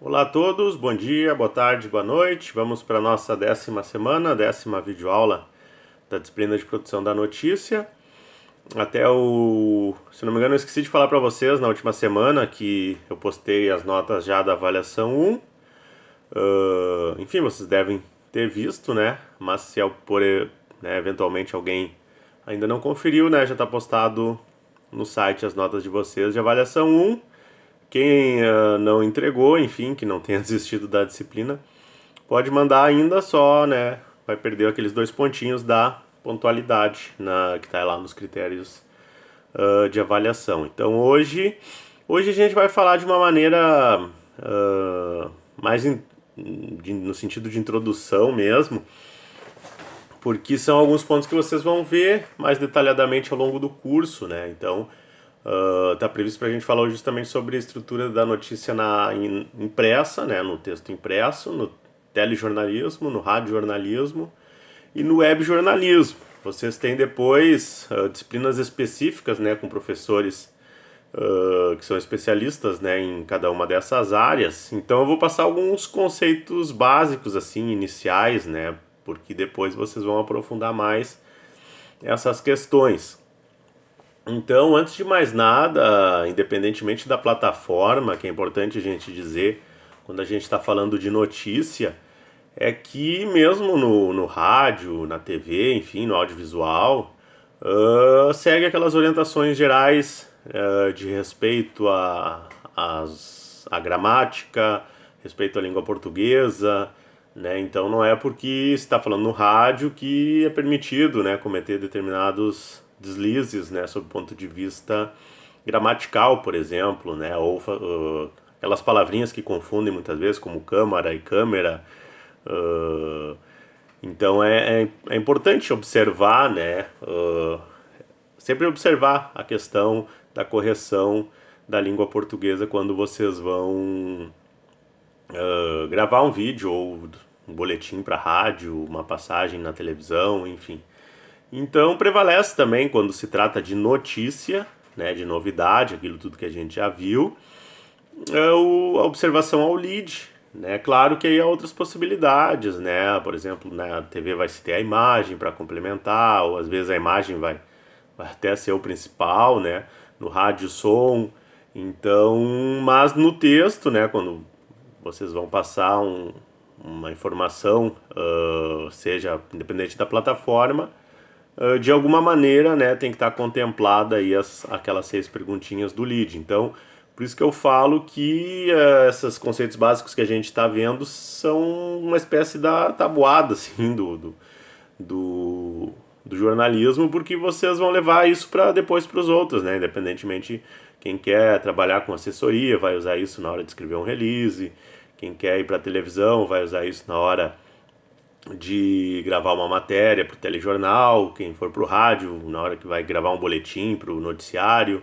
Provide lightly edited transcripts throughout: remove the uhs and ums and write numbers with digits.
Olá a todos, bom dia, boa tarde, boa noite. Vamos para a nossa 10ª semana, 10ª videoaula da disciplina de produção da notícia. Se não me engano, eu esqueci de falar para vocês na última semana que eu postei as notas já da avaliação 1. Enfim, vocês devem ter visto, né? Mas se eventualmente alguém ainda não conferiu, né? Já está postado no site as notas de vocês de avaliação 1. Quem não entregou, enfim, que não tenha desistido da disciplina, pode mandar ainda só, né? Vai perder aqueles 2 pontinhos da pontualidade que está lá nos critérios de avaliação. Então hoje a gente vai falar de uma maneira mais no sentido de introdução mesmo, porque são alguns pontos que vocês vão ver mais detalhadamente ao longo do curso, né? Então está previsto para a gente falar justamente sobre a estrutura da notícia impressa, né? No texto impresso, no telejornalismo, no radiojornalismo e no webjornalismo. Vocês têm depois disciplinas específicas, né, com professores que são especialistas, né, em cada uma dessas áreas. Então eu vou passar alguns conceitos básicos, assim, iniciais, né, porque depois vocês vão aprofundar mais essas questões. Então, antes de mais nada, independentemente da plataforma, que é importante a gente dizer quando a gente está falando de notícia, é que mesmo no rádio, na TV, enfim, no audiovisual, segue aquelas orientações gerais de respeito à gramática, respeito à língua portuguesa, né? Então não é porque está falando no rádio que é permitido, né, cometer determinados deslizes, né, sob o ponto de vista gramatical, por exemplo, né, ou aquelas palavrinhas que confundem muitas vezes, como câmara e câmera. Então é importante observar, né, sempre observar a questão da correção da língua portuguesa quando vocês vão gravar um vídeo ou um boletim para rádio, uma passagem na televisão, enfim. Então prevalece também quando se trata de notícia, né, de novidade, aquilo tudo que a gente já viu, a observação ao lead, né? Claro que aí há outras possibilidades, né? Por exemplo, na TV vai se ter a imagem para complementar, ou às vezes a imagem vai até ser o principal, né? No rádio, som. Então, mas no texto, né? Quando vocês vão passar uma informação, seja independente da plataforma, de alguma maneira, né, tem que estar contemplada aí aquelas 6 perguntinhas do lead. Então, por isso que eu falo que esses conceitos básicos que a gente está vendo são uma espécie da tabuada assim, do jornalismo, porque vocês vão levar isso para depois para os outros, né? Independentemente, quem quer trabalhar com assessoria vai usar isso na hora de escrever um release, quem quer ir para a televisão vai usar isso na hora de gravar uma matéria para o telejornal, quem for para o rádio, na hora que vai gravar um boletim para o noticiário,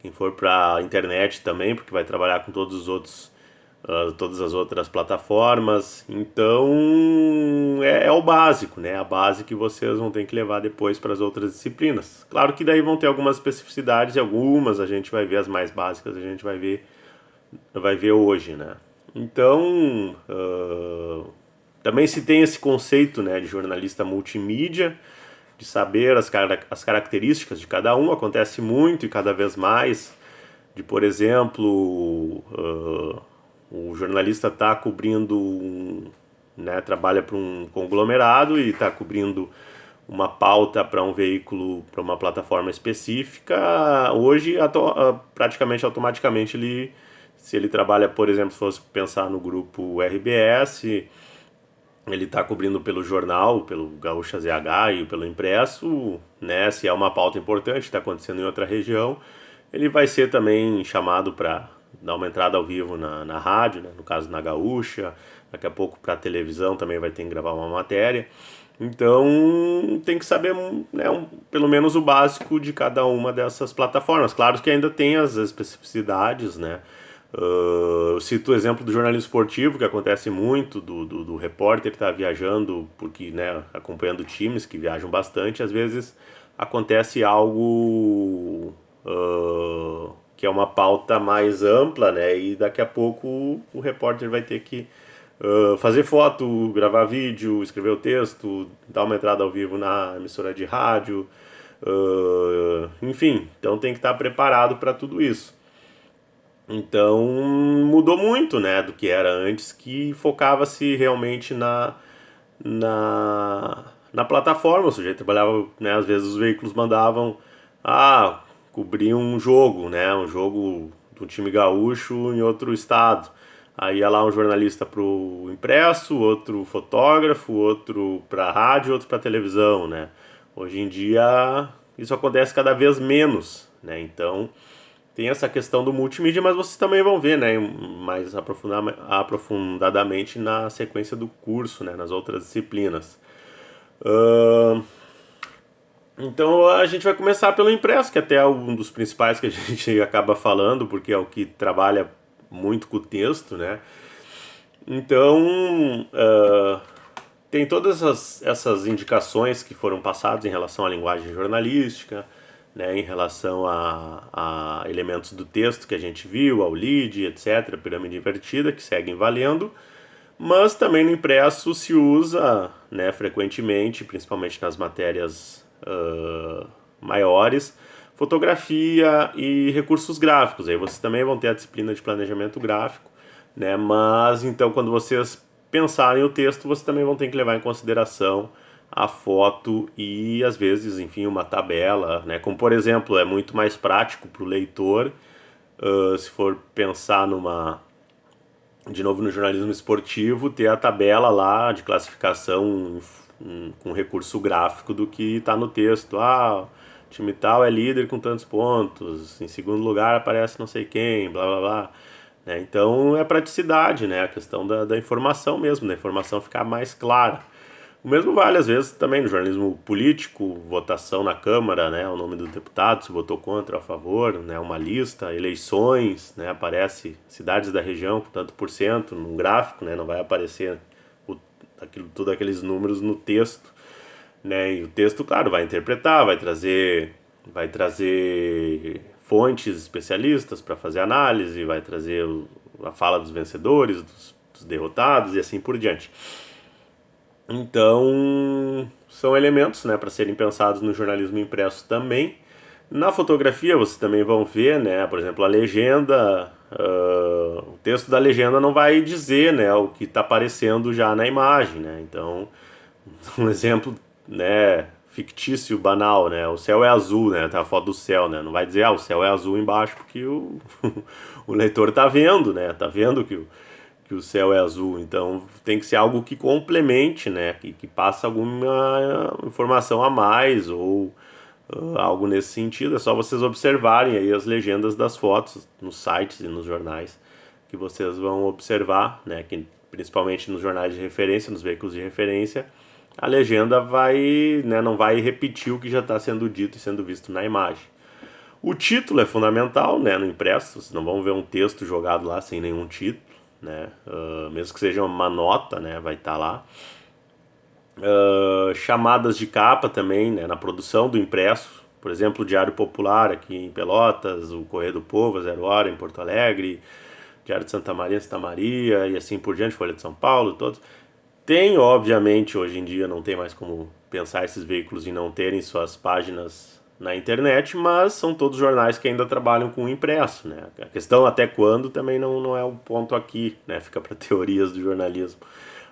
quem for para a internet também, porque vai trabalhar com todas as outras plataformas. Então é o básico, né? A base que vocês vão ter que levar depois para as outras disciplinas. Claro que daí vão ter algumas especificidades e algumas a gente vai ver, as mais básicas a gente vai ver hoje, né? Então também se tem esse conceito, né, de jornalista multimídia, de saber as características de cada um. Acontece muito e cada vez mais de, por exemplo, o jornalista está cobrindo, né, trabalha para um conglomerado e está cobrindo uma pauta para um veículo, para uma plataforma específica. Hoje, praticamente automaticamente, se ele trabalha, por exemplo, se fosse pensar no grupo RBS, ele está cobrindo pelo jornal, pelo Gaúcha ZH e pelo impresso, né? Se é uma pauta importante, está acontecendo em outra região, ele vai ser também chamado para dar uma entrada ao vivo na rádio, né? No caso na Gaúcha, daqui a pouco para a televisão também vai ter que gravar uma matéria. Então tem que saber, né, pelo menos o básico de cada uma dessas plataformas. Claro que ainda tem as especificidades, né? Eu cito o exemplo do jornalismo esportivo, que acontece muito, do repórter estar viajando, porque, né, acompanhando times que viajam bastante, às vezes acontece algo que é uma pauta mais ampla, né? E daqui a pouco o repórter vai ter que fazer foto, gravar vídeo, escrever o texto, dar uma entrada ao vivo na emissora de rádio, enfim, então tem que estar preparado para tudo isso. Então mudou muito, né, do que era antes, que focava-se realmente na plataforma. O sujeito trabalhava, né, às vezes os veículos mandavam cobrir um jogo, né, um jogo do time gaúcho em outro estado. Aí ia lá um jornalista pro impresso, outro fotógrafo, outro para rádio, outro para televisão, né? Hoje em dia isso acontece cada vez menos, né? Então tem essa questão do multimídia, mas vocês também vão ver, né, mais aprofundadamente na sequência do curso, né, nas outras disciplinas. Então a gente vai começar pelo impresso, que até é um dos principais que a gente acaba falando, porque é o que trabalha muito com o texto, né? Então tem todas essas indicações que foram passadas em relação à linguagem jornalística, né, em relação a elementos do texto que a gente viu, ao lead, etc., pirâmide invertida, que seguem valendo, mas também no impresso se usa, né, frequentemente, principalmente nas matérias maiores, fotografia e recursos gráficos. Aí vocês também vão ter a disciplina de planejamento gráfico, né, mas então quando vocês pensarem o texto, vocês também vão ter que levar em consideração a foto e às vezes, enfim, uma tabela, né? Como por exemplo, é muito mais prático para o leitor, se for pensar de novo no jornalismo esportivo, ter a tabela lá de classificação com recurso gráfico do que está no texto. O time tal é líder com tantos pontos, em segundo lugar aparece não sei quem, blá blá blá. Né? Então é praticidade, né? A questão da informação mesmo, da informação ficar mais clara. O mesmo vale, às vezes, também no jornalismo político, votação na Câmara, né, o nome do deputado, se votou contra ou a favor, né, uma lista, eleições, né, aparece cidades da região com tanto por cento num gráfico, né, não vai aparecer tudo aqueles números no texto, né, e o texto, claro, vai interpretar, vai trazer fontes especialistas para fazer análise, vai trazer a fala dos vencedores, dos derrotados e assim por diante. Então, são elementos, né, para serem pensados no jornalismo impresso também. Na fotografia, vocês também vão ver, né, por exemplo, a legenda, o texto da legenda não vai dizer, né, o que está aparecendo já na imagem, né. Então, um exemplo, né, fictício, banal, né, o céu é azul, né, tá a foto do céu, né, não vai dizer, o céu é azul embaixo, porque o leitor tá vendo, né, tá vendo que o céu é azul. Então tem que ser algo que complemente, né, que passa alguma informação a mais ou algo nesse sentido. É só vocês observarem aí as legendas das fotos nos sites e nos jornais que vocês vão observar, né, que principalmente nos jornais de referência, nos veículos de referência, a legenda vai, né, não vai repetir o que já está sendo dito e sendo visto na imagem. O título é fundamental, né, no impresso. Vocês não vão ver um texto jogado lá sem nenhum título, né? Mesmo que seja uma nota, né, vai estar lá. Chamadas de capa também, né, na produção do impresso. Por exemplo, o Diário Popular aqui em Pelotas, o Correio do Povo, a Zero Hora em Porto Alegre, Diário de Santa Maria, Santa Maria e assim por diante, Folha de São Paulo, todos. Tem, obviamente, hoje em dia não tem mais como pensar esses veículos em não terem suas páginas na internet, mas são todos jornais que ainda trabalham com o impresso, né? A questão até quando também não é o ponto aqui, né? Fica para teorias do jornalismo.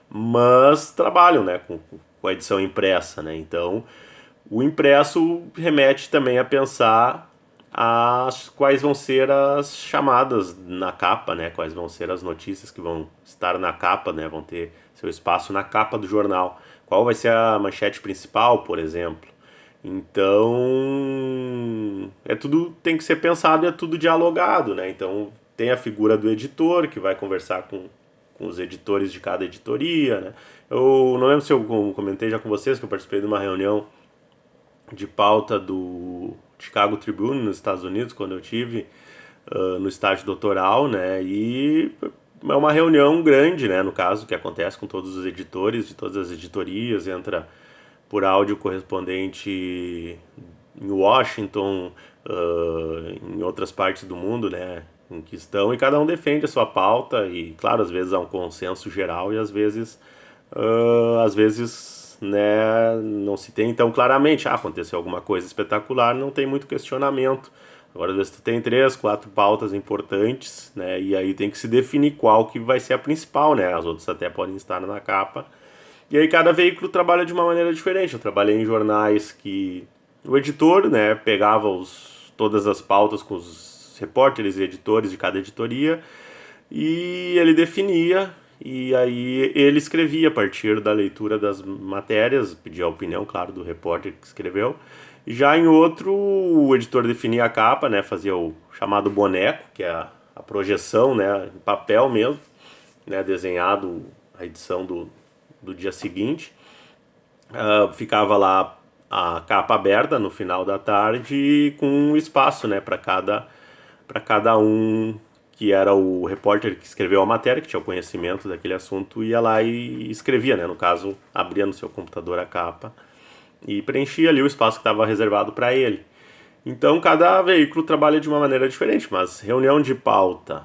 Mas trabalham, né, com a edição impressa, né? Então, o impresso remete também a pensar quais vão ser as chamadas na capa, né? Quais vão ser as notícias que vão estar na capa, né? Vão ter seu espaço na capa do jornal. Qual vai ser a manchete principal, por exemplo? Então, tudo tem que ser pensado e é tudo dialogado, né? Então, tem a figura do editor que vai conversar com os editores de cada editoria, né? Eu não lembro se eu comentei já com vocês que eu participei de uma reunião de pauta do Chicago Tribune nos Estados Unidos, quando eu tive no estágio doutoral, né? E é uma reunião grande, né? No caso, que acontece com todos os editores de todas as editorias, entra por áudio correspondente em Washington, em outras partes do mundo, né, em que estão, e cada um defende a sua pauta, e claro, às vezes há um consenso geral e às vezes, né, não se tem então claramente, aconteceu alguma coisa espetacular, não tem muito questionamento. Agora, às vezes tu tem 3, 4 pautas importantes, né, e aí tem que se definir qual que vai ser a principal, né, as outras até podem estar na capa. E aí cada veículo trabalha de uma maneira diferente. Eu trabalhei em jornais que o editor, né, pegava todas as pautas com os repórteres e editores de cada editoria e ele definia, e aí ele escrevia a partir da leitura das matérias, pedia a opinião, claro, do repórter que escreveu. Já em outro, o editor definia a capa, né, fazia o chamado boneco, que é a projeção, né, em papel mesmo, né, desenhado a edição do dia seguinte. Ficava lá a capa aberta no final da tarde com um espaço, né, para cada um que era o repórter que escreveu a matéria, que tinha o conhecimento daquele assunto, ia lá e escrevia, né, no caso, abria no seu computador a capa e preenchia ali o espaço que estava reservado para ele. Então cada veículo trabalha de uma maneira diferente, mas reunião de pauta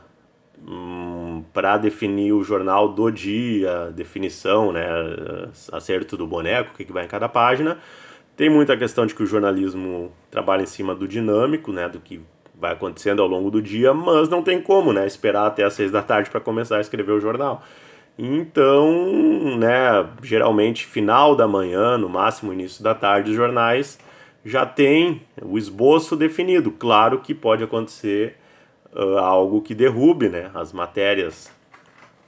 para definir o jornal do dia, definição, né, acerto do boneco, o que vai em cada página. Tem muita questão de que o jornalismo trabalha em cima do dinâmico, né, do que vai acontecendo ao longo do dia, mas não tem como, né, esperar até às 6 da tarde para começar a escrever o jornal. Então, né, geralmente final da manhã, no máximo início da tarde, os jornais já têm o esboço definido. Claro que pode acontecer algo que derrube, né, as matérias.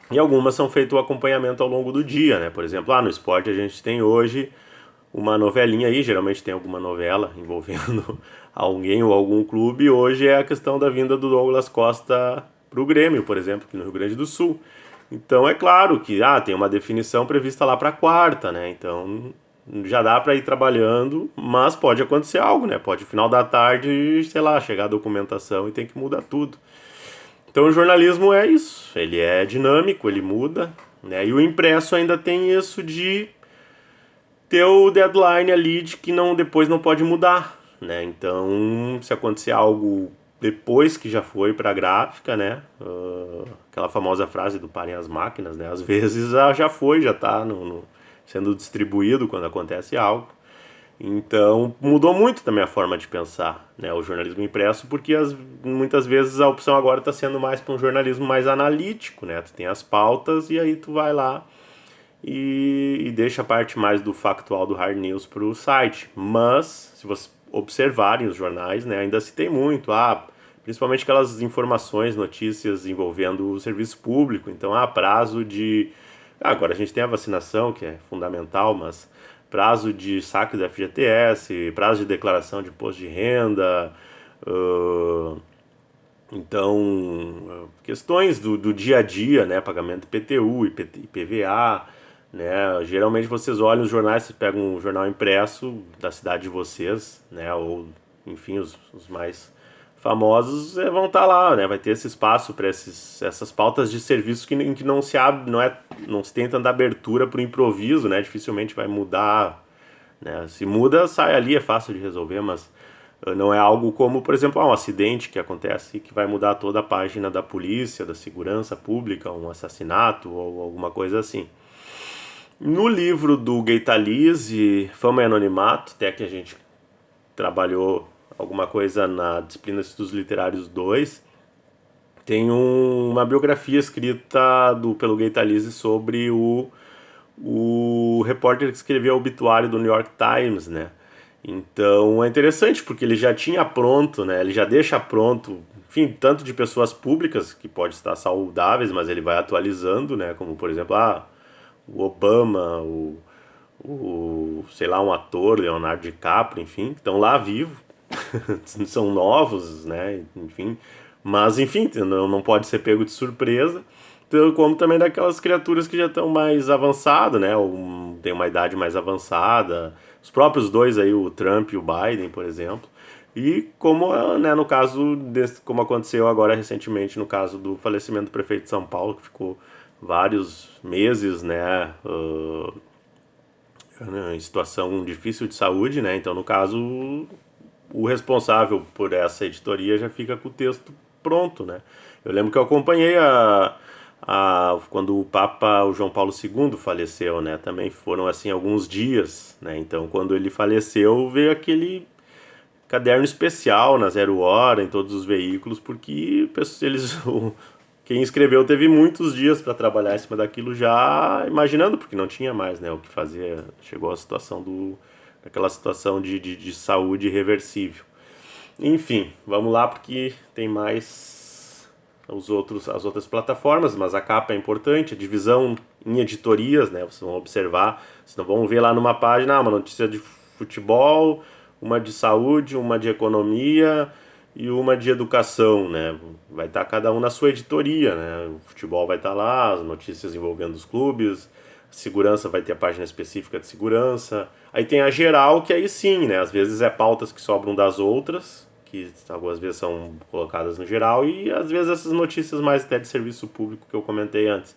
E algumas são feito o acompanhamento ao longo do dia, né? Por exemplo, no esporte a gente tem hoje uma novelinha aí, geralmente tem alguma novela envolvendo alguém ou algum clube. Hoje é a questão da vinda do Douglas Costa para o Grêmio, por exemplo, aqui no Rio Grande do Sul. Então é claro que tem uma definição prevista lá para quarta, né? Então já dá para ir trabalhando, mas pode acontecer algo, né? Pode no final da tarde, sei lá, chegar a documentação e tem que mudar tudo. Então o jornalismo é isso, ele é dinâmico, ele muda, né? E o impresso ainda tem isso de ter o deadline ali de que depois não pode mudar, né? Então, se acontecer algo depois que já foi para a gráfica, né? Aquela famosa frase do parem as máquinas, né? Às vezes já foi, já está sendo distribuído quando acontece algo. Então mudou muito também a forma de pensar, né, o jornalismo impresso, porque muitas vezes a opção agora está sendo mais para um jornalismo mais analítico, né? Tu tem as pautas e aí tu vai lá e deixa a parte mais do factual do hard news para o site. Mas se vocês observarem os jornais, né, ainda se tem muito, principalmente aquelas informações, notícias envolvendo o serviço público. Então prazo de... agora a gente tem a vacinação, que é fundamental, mas prazo de saque do FGTS, prazo de declaração de imposto de renda, então questões do dia a dia, né, pagamento de IPTU, IPVA, né, geralmente vocês olham os jornais, vocês pegam um jornal impresso da cidade de vocês, né, ou enfim os mais famosos vão estar lá, né, vai ter esse espaço para essas pautas de serviços em que não se abre, não se tem tanta abertura para o improviso, né, dificilmente vai mudar, né, se muda sai ali, é fácil de resolver, mas não é algo como, por exemplo, um acidente que acontece que vai mudar toda a página da polícia, da segurança pública, um assassinato ou alguma coisa assim. No livro do Gaitalize, Fama e Anonimato, até que a gente trabalhou alguma coisa na disciplina de Estudos Literários 2, tem uma biografia escrita pelo Gaitalize sobre o repórter que escreveu o obituário do New York Times, né? Então é interessante porque ele já tinha pronto, né? Ele já deixa pronto, enfim, tanto de pessoas públicas que pode estar saudáveis, mas ele vai atualizando, né? Como por exemplo, o Obama, sei lá, um ator, Leonardo DiCaprio, enfim, que estão lá vivos, são novos, né? Enfim, mas enfim, não pode ser pego de surpresa. Então, como também daquelas criaturas que já estão mais avançadas, né? Ou tem uma idade mais avançada. Os próprios dois aí, o Trump e o Biden, por exemplo. E como, né, no caso, como aconteceu agora recentemente, no caso do falecimento do prefeito de São Paulo, que ficou vários meses, né, em situação difícil de saúde, né? Então, no caso, o responsável por essa editoria já fica com o texto pronto, né? Eu lembro que eu acompanhei quando o João Paulo II faleceu, né? Também foram assim alguns dias, né? Então quando ele faleceu veio aquele caderno especial na Zero Hora, em todos os veículos, porque quem escreveu teve muitos dias para trabalhar em cima daquilo já imaginando, porque não tinha mais, né, o que fazer. Chegou a situação daquela situação de saúde irreversível. Enfim, vamos lá porque tem mais as outras plataformas, mas a capa é importante, a divisão em editorias, né, vocês vão observar, vocês não vão ver lá numa página uma notícia de futebol, uma de saúde, uma de economia e uma de educação, né? Vai estar cada um na sua editoria, né? O futebol vai estar lá, as notícias envolvendo os clubes, a segurança vai ter a página específica de segurança. Aí tem a geral, que aí sim, né? Às vezes é pautas que sobram das outras, que algumas vezes são colocadas no geral, e às vezes essas notícias mais até de serviço público que eu comentei antes.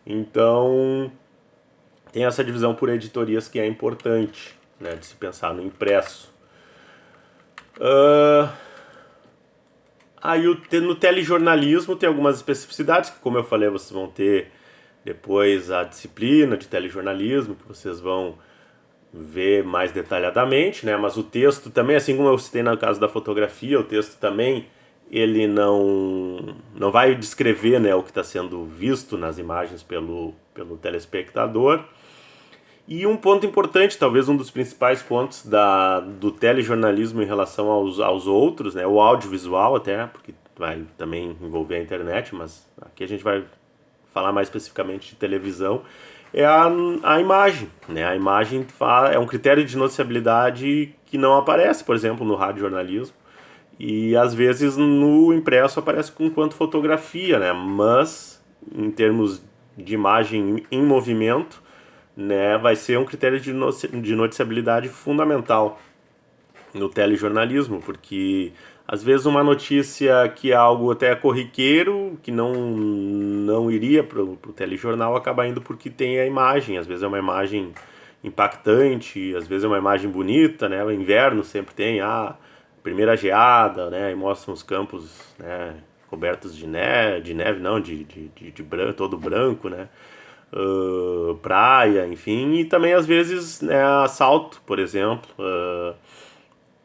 Então, tem essa divisão por editorias que é importante, né, de se pensar no impresso. Aí no telejornalismo tem algumas especificidades, que como eu falei, vocês vão ter depois a disciplina de telejornalismo, que vocês vão ver mais detalhadamente, né? Mas o texto também, assim como eu citei no caso da fotografia, o texto também, ele não vai descrever, né, o que está sendo visto nas imagens pelo telespectador. E um ponto importante, talvez um dos principais pontos do telejornalismo em relação aos outros, né, o audiovisual até, porque vai também envolver a internet, mas aqui a gente vai falar mais especificamente de televisão, é a imagem. Né? A imagem é um critério de noticiabilidade que não aparece, por exemplo, no radiojornalismo, e às vezes no impresso aparece enquanto fotografia, né? Mas em termos de imagem em movimento, né, vai ser um critério de noticiabilidade fundamental no telejornalismo, porque às vezes uma notícia que é algo até corriqueiro, que não iria para o telejornal, acaba indo porque tem a imagem. Às vezes é uma imagem impactante, às vezes é uma imagem bonita, né? O inverno sempre tem a primeira geada, né? E mostram os campos, né, cobertos de neve não, de branco, todo branco, né? Praia, enfim, e também às vezes, né, assalto, por exemplo.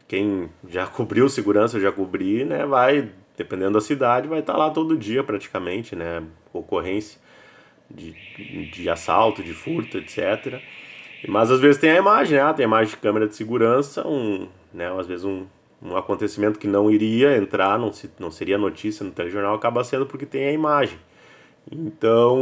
Quem já cobriu segurança, eu já cobri, né, vai, dependendo da cidade, vai estar lá todo dia praticamente, né, ocorrência de assalto, de furto, etc. Mas às vezes tem a imagem, né, tem a imagem de câmera de segurança, né, às vezes um acontecimento que não iria entrar, não seria notícia no telejornal, acaba sendo porque tem a imagem. Então,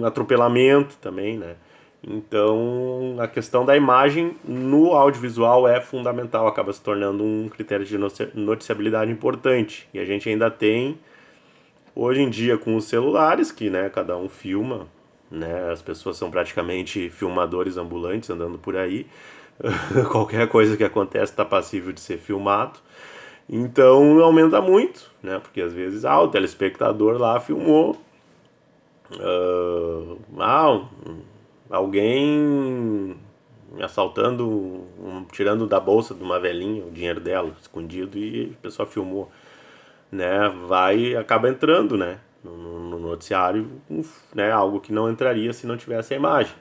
atropelamento também, né? Então, a questão da imagem no audiovisual é fundamental, acaba se tornando um critério de noticiabilidade importante. E a gente ainda tem, hoje em dia, com os celulares, que, né, cada um filma, né? As pessoas são praticamente filmadores ambulantes andando por aí. Qualquer coisa que acontece está passível de ser filmado. Então aumenta muito, né? Porque às vezes o telespectador lá filmou alguém assaltando, tirando da bolsa de uma velhinha o dinheiro dela, escondido, e a pessoa filmou, né? Acaba entrando, né, no noticiário, né, algo que não entraria se não tivesse a imagem.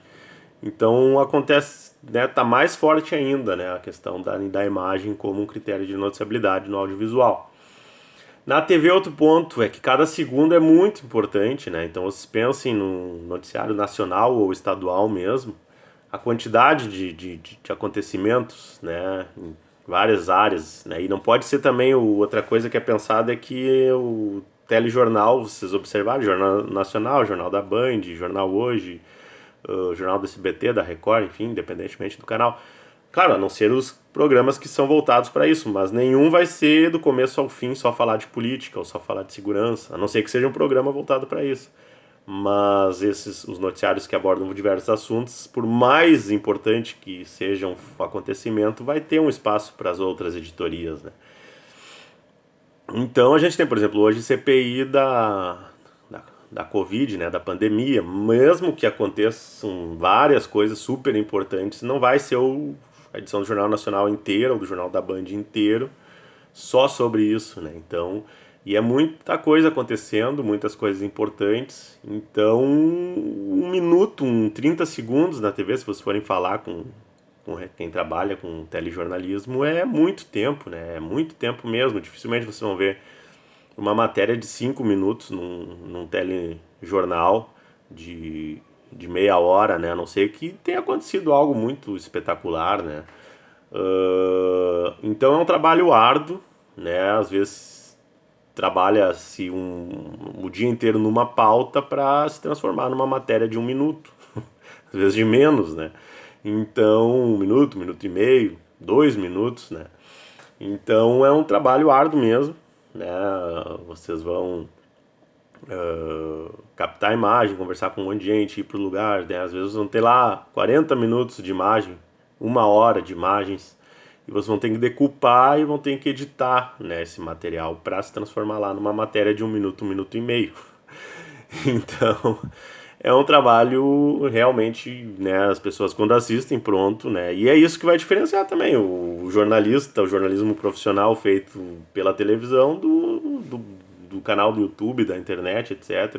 Então acontece, né, tá mais forte ainda, né, a questão da imagem como um critério de noticiabilidade no audiovisual. Na TV, outro ponto é que cada segundo é muito importante, né? Então vocês pensem no noticiário nacional ou estadual mesmo, a quantidade de acontecimentos, né, em várias áreas, né? E não pode ser também outra coisa que é pensada é que o telejornal, vocês observaram, Jornal Nacional, Jornal da Band, Jornal Hoje, Jornal do SBT, da Record, enfim, independentemente do canal. Claro, a não ser os programas que são voltados para isso, mas nenhum vai ser do começo ao fim só falar de política ou só falar de segurança, a não ser que seja um programa voltado para isso. Mas os noticiários que abordam diversos assuntos, por mais importante que seja um acontecimento, vai ter um espaço para as outras editorias, né? Então a gente tem, por exemplo, hoje CPI da Covid, né, da pandemia. Mesmo que aconteçam várias coisas super importantes, não vai ser a edição do Jornal Nacional inteira, ou do Jornal da Band inteiro, só sobre isso, né? Então, e é muita coisa acontecendo, muitas coisas importantes. Então, 1 minuto, 30 segundos na TV, se vocês forem falar com quem trabalha com telejornalismo, é muito tempo, né? É muito tempo mesmo. Dificilmente vocês vão ver uma matéria de 5 minutos num telejornal de meia hora, né? A não ser que tenha acontecido algo muito espetacular, né? Então é um trabalho árduo, né? Às vezes trabalha-se o dia inteiro numa pauta para se transformar numa matéria de 1 minuto, às vezes de menos, né? Então, 1 minuto, 1 minuto e meio, 2 minutos, né? Então é um trabalho árduo mesmo, né? Vocês vão captar a imagem, conversar com um monte de gente, ir pro lugar, né? Às vezes vão ter lá 40 minutos de imagem, 1 hora de imagens, e vocês vão ter que decupar e vão ter que editar, né, esse material para se transformar lá numa matéria de 1 minuto, 1 minuto e meio. Então é um trabalho realmente, né, as pessoas quando assistem, pronto, né, e é isso que vai diferenciar também o jornalista, o jornalismo profissional feito pela televisão do canal do YouTube, da internet, etc.,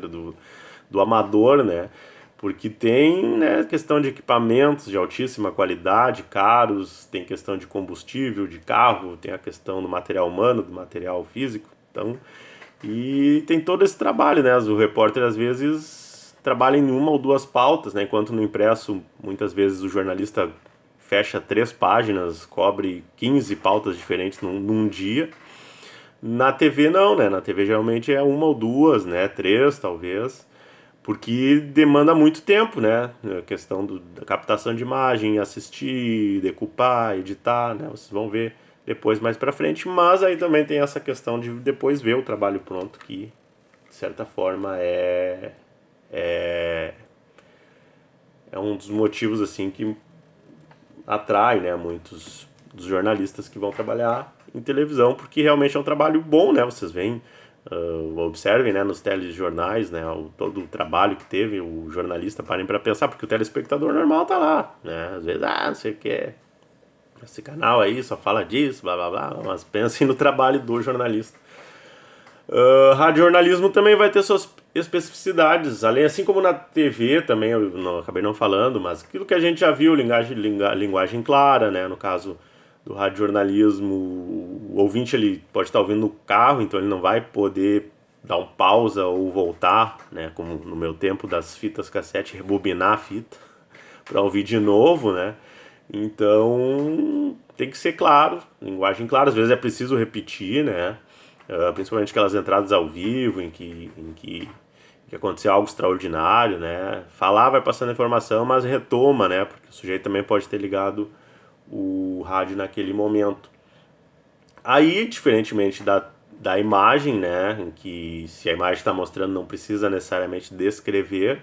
do amador, né, porque tem, né, questão de equipamentos de altíssima qualidade, caros, tem questão de combustível, de carro, tem a questão do material humano, do material físico, então, e tem todo esse trabalho, né, o repórter às vezes trabalha em 1 ou 2 pautas, né, enquanto no impresso muitas vezes o jornalista fecha 3 páginas, cobre 15 pautas diferentes num dia. Na TV não, né? Na TV geralmente é 1 ou 2, né? 3 talvez, porque demanda muito tempo, né? A questão da captação de imagem, assistir, decupar, editar, né? Vocês vão ver depois mais pra frente, mas aí também tem essa questão de depois ver o trabalho pronto, que de certa forma é, é um dos motivos assim que atrai, né, muitos dos jornalistas que vão trabalhar em televisão, porque realmente é um trabalho bom, né? Vocês veem, observem, né, nos telejornais, né, todo o trabalho que teve o jornalista, parem para pensar, porque o telespectador normal tá lá, né? Às vezes, não sei o que, esse canal aí só fala disso, blá blá blá, mas pensem no trabalho do jornalista. Radiojornalismo também vai ter suas especificidades, além assim como na TV também, eu acabei não falando, mas aquilo que a gente já viu, linguagem clara, né? No caso do radiojornalismo, o ouvinte ele pode estar ouvindo no carro, então ele não vai poder dar um pausa ou voltar, né? Como no meu tempo das fitas cassete, rebobinar a fita para ouvir de novo, né? Então tem que ser claro, linguagem clara, às vezes é preciso repetir, né? Principalmente aquelas entradas ao vivo em que aconteceu algo extraordinário, né? Falar vai passando informação, mas retoma, né? Porque o sujeito também pode ter ligado o rádio naquele momento. Aí, diferentemente da imagem, né? Em que se a imagem está mostrando não precisa necessariamente descrever,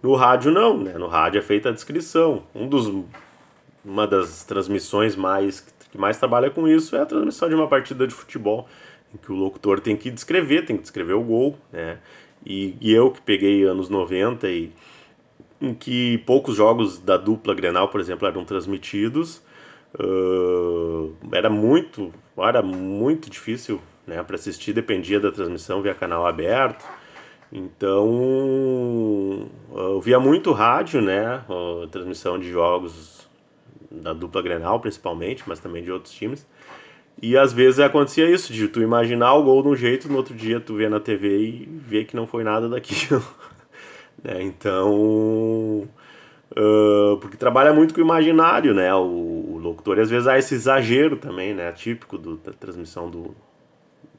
no rádio não, né? No rádio é feita a descrição. Uma das transmissões que mais trabalha com isso é a transmissão de uma partida de futebol, em que o locutor tem que descrever o gol, né? E eu que peguei anos 90 e em que poucos jogos da dupla Grenal, por exemplo, eram transmitidos, era muito difícil, né, para assistir, dependia da transmissão via canal aberto. Então eu via muito rádio, né, transmissão de jogos da dupla Grenal principalmente, mas também de outros times. E às vezes acontecia isso, de tu imaginar o gol de um jeito, no outro dia tu vê na TV e vê que não foi nada daquilo. Né? Então, porque trabalha muito com o imaginário, né? O locutor, e às vezes há esse exagero também, né? Típico da transmissão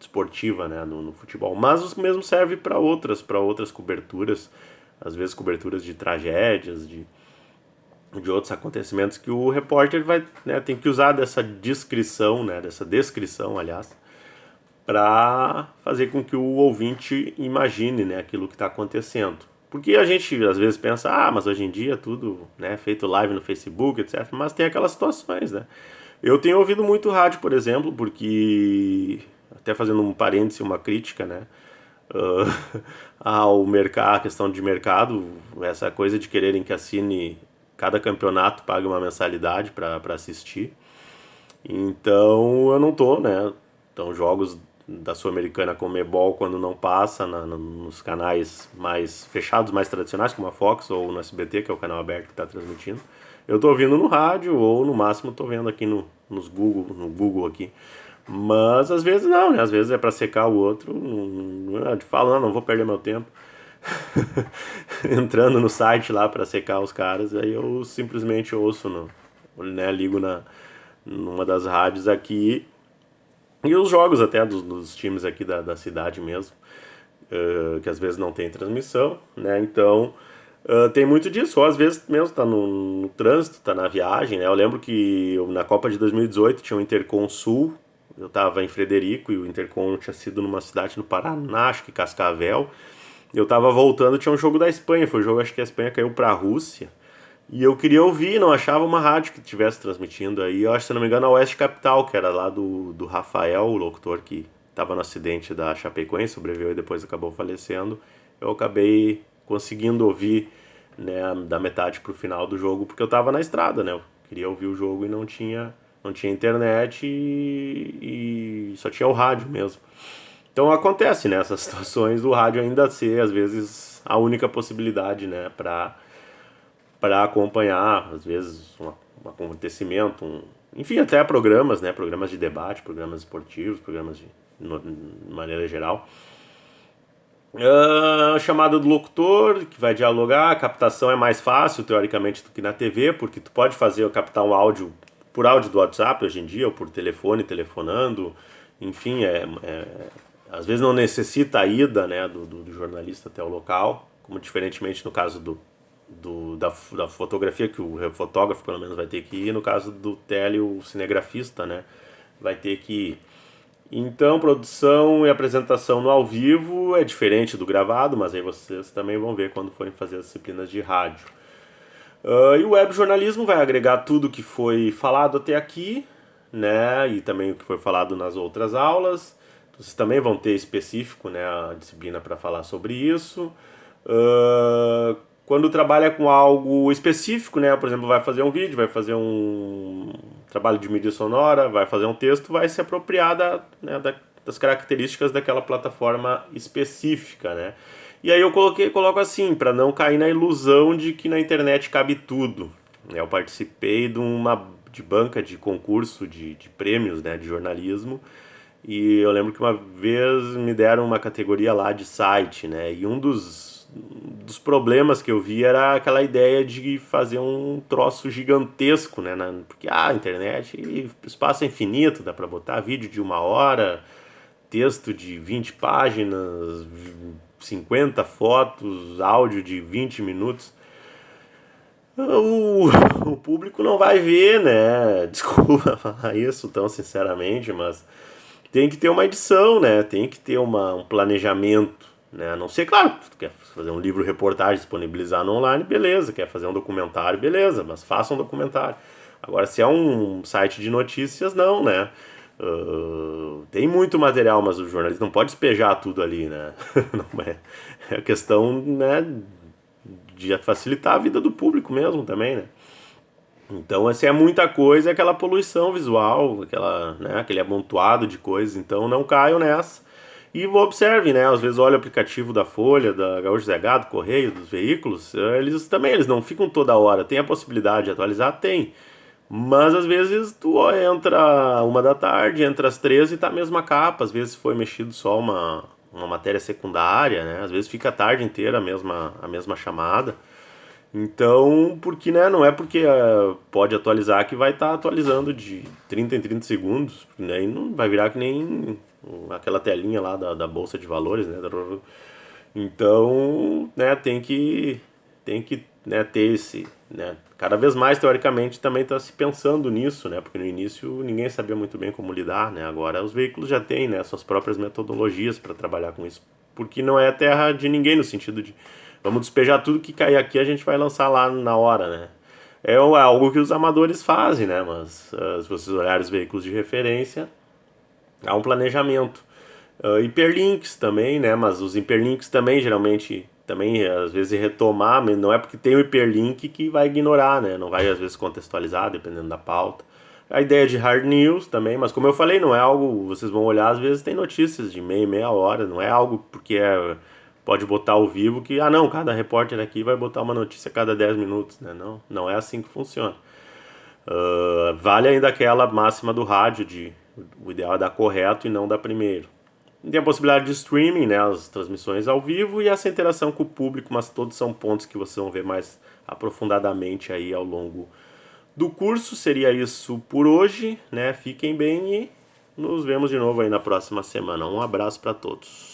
esportiva, né? No futebol. Mas o mesmo serve para outras coberturas, às vezes coberturas de tragédias, de outros acontecimentos que o repórter vai, né, tem que usar dessa descrição, aliás, para fazer com que o ouvinte imagine, né, aquilo que está acontecendo. Porque a gente às vezes pensa, mas hoje em dia tudo, né, feito live no Facebook, etc. Mas tem aquelas situações, né? Eu tenho ouvido muito rádio, por exemplo, porque, até fazendo um parêntese, uma crítica, né, ao mercado, a questão de mercado, essa coisa de quererem que assine cada campeonato paga uma mensalidade para assistir. Então eu não tô, né? Então jogos da Sul-Americana Conmebol, quando não passa nos canais mais fechados, mais tradicionais, como a Fox ou no SBT, que é o canal aberto que está transmitindo, eu tô ouvindo no rádio ou no máximo tô vendo aqui no Google aqui. Mas às vezes não, né? Às vezes é para secar o outro, falando, não vou perder meu tempo entrando no site lá para secar os caras, aí eu simplesmente ouço, né, ligo numa das rádios aqui e os jogos até dos times aqui da cidade mesmo, que às vezes não tem transmissão, né, então tem muito disso, ou às vezes mesmo tá no trânsito, tá na viagem, né, eu lembro que na Copa de 2018 tinha o Intercom Sul, eu tava em Frederico e o Intercom tinha sido numa cidade no Paraná, acho que Cascavel. Eu tava voltando, tinha um jogo da Espanha, foi o jogo, acho que a Espanha caiu pra Rússia. E eu queria ouvir, não achava uma rádio que estivesse transmitindo aí. Eu acho, se não me engano, a Oeste Capital, que era lá do Rafael, o locutor que tava no acidente da Chapecoense, sobreviveu e depois acabou falecendo. Eu acabei conseguindo ouvir, né, da metade pro final do jogo, porque eu tava na estrada, né? Eu queria ouvir o jogo e não tinha internet e só tinha o rádio mesmo. Então acontece, né, essas situações do rádio ainda ser, às vezes, a única possibilidade, né, para acompanhar, às vezes, um acontecimento, enfim, até programas, né, programas de debate, programas esportivos, programas de maneira geral. Chamada do locutor, que vai dialogar, a captação é mais fácil, teoricamente, do que na TV, porque tu pode captar um áudio por áudio do WhatsApp hoje em dia, ou por telefone, telefonando, enfim, às vezes não necessita a ida, né, do jornalista até o local, como diferentemente no caso da fotografia, que o fotógrafo pelo menos vai ter que ir, no caso do tele, o cinegrafista, né, vai ter que ir. Então, produção e apresentação no ao vivo é diferente do gravado, mas aí vocês também vão ver quando forem fazer as disciplinas de rádio. E o web jornalismo vai agregar tudo que foi falado até aqui, né, e também o que foi falado nas outras aulas. Vocês também vão ter específico, né, a disciplina para falar sobre isso. Quando trabalha com algo específico, né, por exemplo, vai fazer um vídeo, vai fazer um trabalho de mídia sonora, vai fazer um texto, vai se apropriar das características daquela plataforma específica, né. E aí eu coloco assim, para não cair na ilusão de que na internet cabe tudo. Eu participei de banca de concurso de prêmios, né, de jornalismo, e eu lembro que uma vez me deram uma categoria lá de site, né? E um dos problemas que eu vi era aquela ideia de fazer um troço gigantesco, né? Porque a internet, o espaço é infinito, dá pra botar vídeo de 1 hora, texto de 20 páginas, 50 fotos, áudio de 20 minutos. O público não vai ver, né? Desculpa falar isso tão sinceramente, mas tem que ter uma edição, né? Tem que ter um planejamento, né? A não ser, claro, tu quer fazer um livro reportagem, disponibilizar no online, beleza. Quer fazer um documentário, beleza, mas faça um documentário. Agora, se é um site de notícias, não, né? Tem muito material, mas o jornalista não pode despejar tudo ali, né? Não é questão, né, de facilitar a vida do público mesmo também, né? Então, assim, é muita coisa, é aquela poluição visual, né, aquele amontoado de coisas. Então, não caiam nessa. E observem, né? Às vezes olha o aplicativo da Folha, da Gaúcho ZH, do Correio, dos veículos. Eles não ficam toda hora. Tem a possibilidade de atualizar? Tem. Mas às vezes tu entra 1 da tarde, entra às 13 e tá a mesma capa. Às vezes foi mexido só uma matéria secundária, né? Às vezes fica a tarde inteira a mesma chamada. Então, porque, né, não é porque pode atualizar que vai estar atualizando de 30 em 30 segundos, né, e não vai virar que nem aquela telinha lá da Bolsa de Valores, né? Então, né, tem que, né, ter esse, né, cada vez mais, teoricamente, também está se pensando nisso, né, porque no início ninguém sabia muito bem como lidar, né, agora os veículos já têm, né, suas próprias metodologias para trabalhar com isso, porque não é terra de ninguém no sentido de vamos despejar tudo que cair aqui, a gente vai lançar lá na hora, né. É algo que os amadores fazem, né, mas se vocês olharem os veículos de referência, há um planejamento. Hiperlinks também, né? Mas os hiperlinks também geralmente também às vezes retomar, mas não é porque tem o hiperlink que vai ignorar, né? Não vai às vezes contextualizar, dependendo da pauta. A ideia de hard news também, mas como eu falei, não é algo, vocês vão olhar, às vezes tem notícias de meia hora, não é algo porque pode botar ao vivo que, não, cada repórter aqui vai botar uma notícia a cada 10 minutos, né? Não, não é assim que funciona. Vale ainda aquela máxima do rádio de o ideal é dar correto e não dar primeiro. Tem a possibilidade de streaming, né, as transmissões ao vivo e essa interação com o público, mas todos são pontos que vocês vão ver mais aprofundadamente aí ao longo do curso. Seria isso por hoje, né? Fiquem bem e nos vemos de novo aí na próxima semana. Um abraço para todos.